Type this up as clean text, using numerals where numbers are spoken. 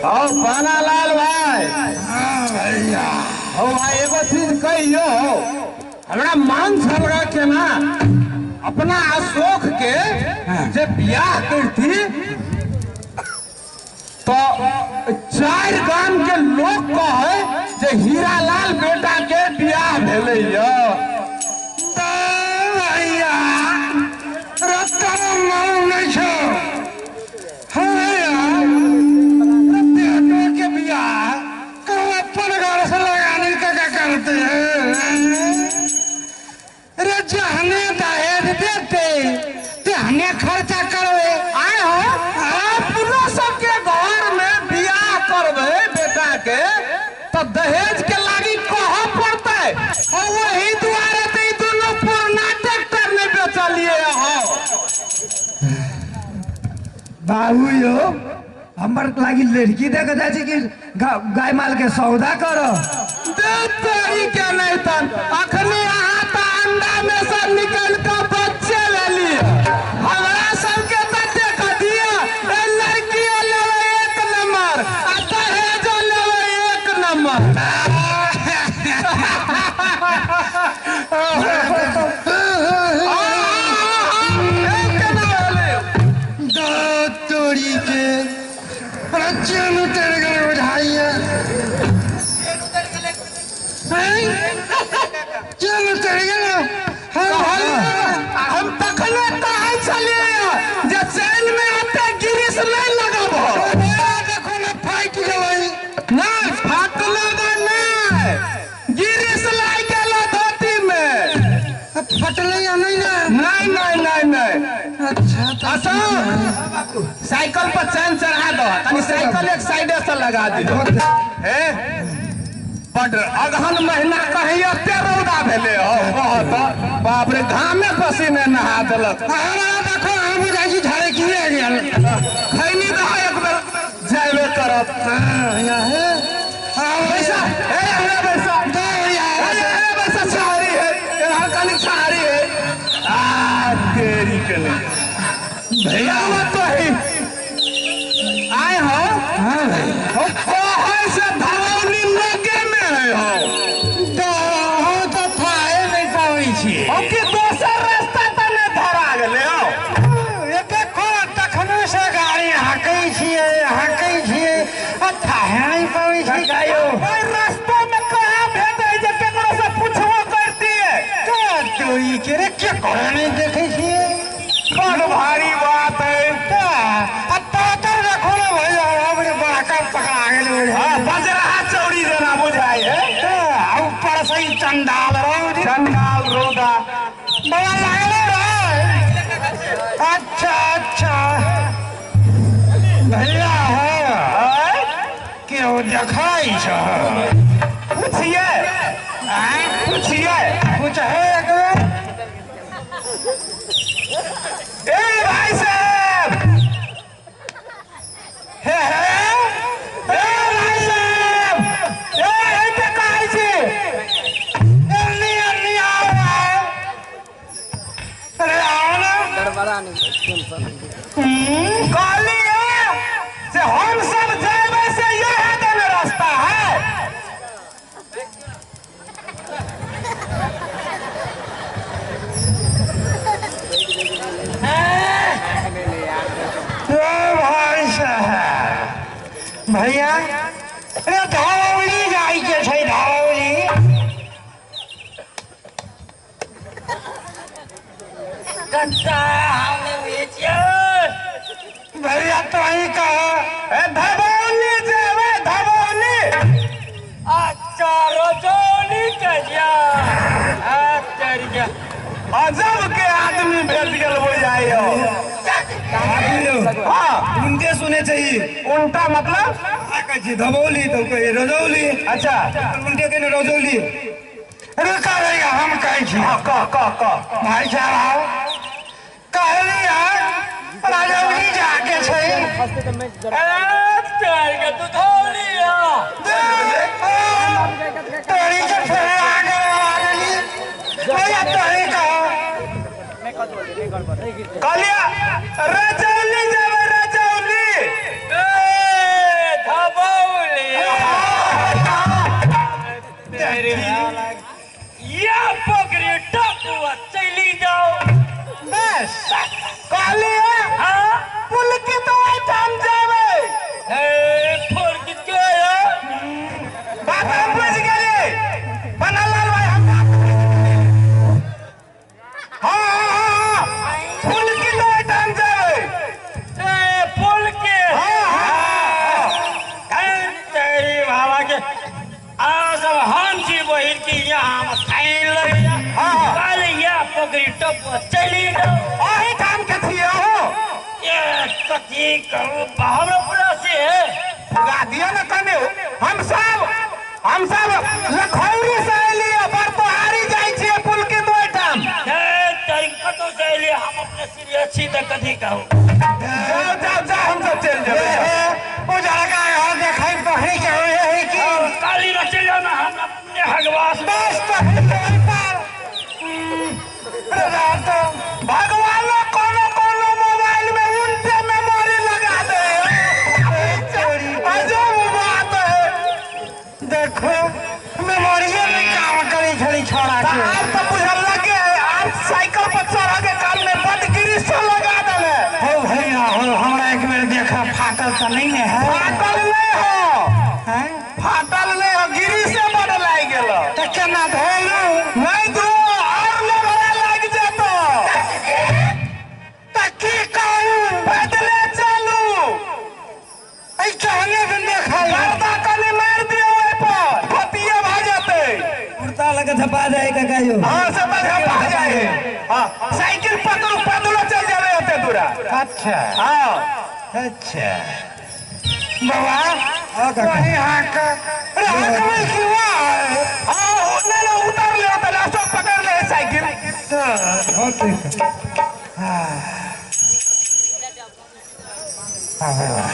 आओ पानालाल भाई। हाँ भैया। ओ भाई एगो चीज कहियो, हमरा मान छलगा के ना अपना अशोक के जे बियाह करती तो 4 गांव के लोग कहे जे हीरालाल बेटा के बियाह भेले भैया रत्ता मारू नहीं छो। के बियाह कहो अपन घर से लगाने का क्या करते हैं? अरे जहने दहेज देते हने खर्चा करवे आए हो अपना सबके घर में बियाह करबे बेटा के तो दहेज के लागी कहा पड़ता है और वही द्वारे तो ई दोनों पुराना ट्रैक्टर में बेचलिए हो। बाबू यो हमर लागी लड़की देख जाए कि गाय माल के सौदा करो देवतारी के नहीं तन अखनी यहाँ तो अंडा में से निकल कर बच्चे ले लिए हमारा सबके तो देख दिया ए लड़की लेवे 1 नंबर आ दहेज लेवे 1 नंबर। तोड़ी के चलो तेरे घर उठाइए चलो तेरे घर हम तखने कहे चलिए जे चैन में आते गिरिश नहीं लगाबो देखो ना फाइट गई नहीं फाटलेगा नहीं गिरिश लाई गेलो धोती में फटले या नहीं ना नहीं अच्छा साइकिल पर चैन चढ़ा दो तनी साइकिल एक साइडे से लगा दो हे बड़ अगहन महीना कहीं एते रौदा भेले हो तो बाप रे घामे पसीने नहा देलक। देखो हम जाई झाड़े की आ गया खैनी रहा एक बेर जाइबे करत पैसा ए हमरा पैसा छारी है यहाँ कनी छारी है आ तेरी के नहीं भैया तो है आए हो। हां भाई हो कहे से धरौनी लगे में है हो तो थाए नहीं पाई छी हो कि दोसर रास्ता तने धरा गेले हो एके को तखनो से गाड़ी हाकै छिए थाए नहीं पाई छी गायो ओइ रास्ता में कहां भेटै जे केकरो से पूछबो करती है का तोई के रे के करे नहीं देखे छिए बड़ भारी बात है। तो देखो ना भैया हमरे बड़का पकड़ा गेल हां बजरहा चौड़ी देना बुझाई है ऊपर से ही चंडाल रौदी चंडाल रौदा बड़ा लागले रे अच्छा भैया है क्यों देखाई छ पूछिए कुछ है अगर ए भाई साहब हे भाई साहब ए पे कहै छी अन्नी आओ अरे आओ ना गड़बड़ा नहीं कहली से हम सब जाए से यह देने रास्ता है। भाई साहब भैया अरे धौली जाई के छै धौली कच्चा हमने बेचिए भैया तो ही कहा ए धबौली जेबे धबौली अच्छा रोजोली कहिया तेरी के अजब के आदमी भेट गेल बुझाई हो। हाँ उनके सुने चाहिए उल्टा मतलब कहे धबौली तो कहे रजौली अच्छा उनके कहे रजौली रुका भैया हम कहे छी कह भाई साहब कहली यार रजौली जाके छै तेरी के तू धोली तोरी के फेर आगे भैया तोरी कहा कहलिया रजौली तेरे या पकड़ी टापू चली जाओ बस कहली है हाँ पुल की तो टाइम जावे फोड़ किसके है बात हम बुझ गए बनलाल भाई हम हाँ पुल की तो टाइम जावे पुल के तेरी बाबा के आज अब हम जी बहिर की यहाँ खाइन लग जा कल या पकड़ी टापू चली जाओ वही काम के थी हो ये कथी करूँ बाहर पूरा से है गा दिया ना कने हम सब लखौरी से लिए बरतोहारी जाई छे पुल के दो टाइम तरीका तो चलिए हम अपने सिर अच्छी तक कथी कहूँ जा हम सब चल जावे वो जगह यहाँ देखाई पहली क्या है कि काली न चल जाना हम अपने हगवास बस तो भगवान ने कोनो मोबाइल में उल्टे मेमोरी लगा दे अजब बात है देखो मेमोरी में काम करी खड़ी छोड़ा के आप तो बुझल लगे आप साइकिल पर चढ़ के काल में बदगिरी से लगा देले हो भैया हो हमरा एक बेर देखा फाटल तो नहीं है फाटल नहीं हो हैं? फाटल नहीं हो गिरी से बड़ लाग गेल तो केना धोलो नहीं दो और लेवरे लग जेतो तो की कहूं बदले चलू ऐ कहने में देखा गर्दा कनी मार दियो ओइ पर फतिया भ जेते कुर्ता लगे धपा जाए का कहियो हां सब धपा जाए हां साइकिल पकड़ चल जावे होते दूरा अच्छा हां अच्छा बाबा वही हाँ का अरे हाँ का में क्यों आए हां नहीं उतर ले तो लास्ट पकड़ ले साइकिल तो होते हाँ हाँ